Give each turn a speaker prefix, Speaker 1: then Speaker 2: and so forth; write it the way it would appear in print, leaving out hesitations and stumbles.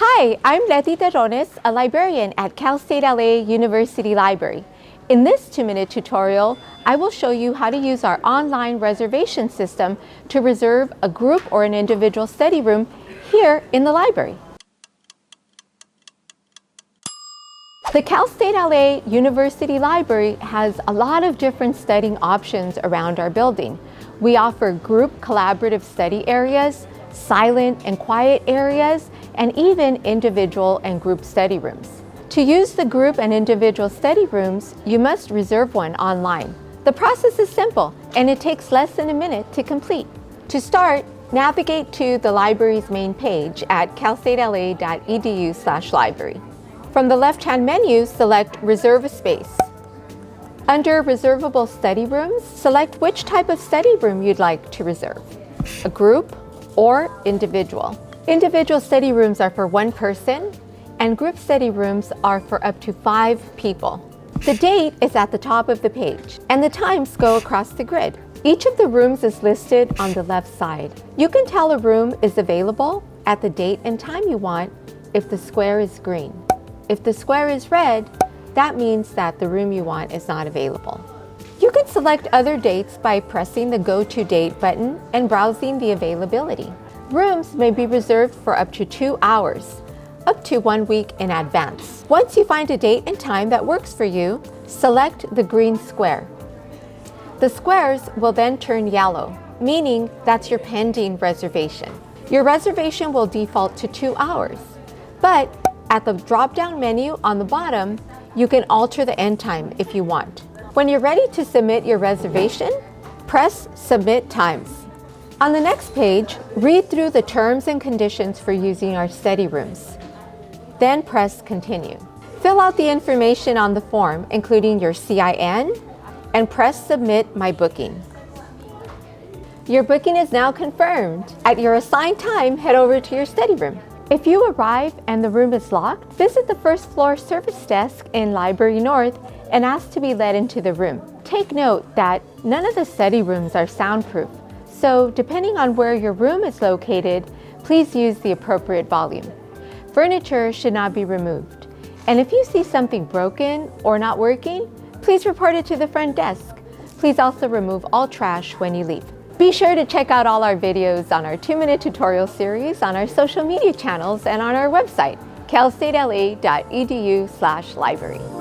Speaker 1: Hi, I'm Lettycia Terrones, a librarian at Cal State L.A. University Library. In this 2-minute tutorial, I will show you how to use our online reservation system to reserve a group or an individual study room here in the library. The Cal State L.A. University Library has a lot of different studying options around our building. We offer group collaborative study areas, silent and quiet areas, and even individual and group study rooms. To use the group and individual study rooms, you must reserve one online. The process is simple, and it takes less than a minute to complete. To start, navigate to the library's main page at calstatela.edu/library. From the left-hand menu, select Reserve a Space. Under Reservable Study Rooms, select which type of study room you'd like to reserve, a group or individual. Individual study rooms are for one person, and group study rooms are for up to 5 people. The date is at the top of the page, and the times go across the grid. Each of the rooms is listed on the left side. You can tell a room is available at the date and time you want if the square is green. If the square is red, that means that the room you want is not available. You can select other dates by pressing the Go to Date button and browsing the availability. Rooms may be reserved for up to 2 hours, up to 1 week in advance. Once you find a date and time that works for you, select the green square. The squares will then turn yellow, meaning that's your pending reservation. Your reservation will default to 2 hours, but at the drop-down menu on the bottom, you can alter the end time if you want. When you're ready to submit your reservation, press Submit Times. On the next page, read through the terms and conditions for using our study rooms. Then press Continue. Fill out the information on the form, including your CIN, and press Submit My Booking. Your booking is now confirmed. At your assigned time, head over to your study room. If you arrive and the room is locked, visit the first floor service desk in Library North and ask to be led into the room. Take note that none of the study rooms are soundproof, so depending on where your room is located, please use the appropriate volume. Furniture should not be removed. And if you see something broken or not working, please report it to the front desk. Please also remove all trash when you leave. Be sure to check out all our videos on our 2-minute tutorial series on our social media channels and on our website, calstatela.edu/library.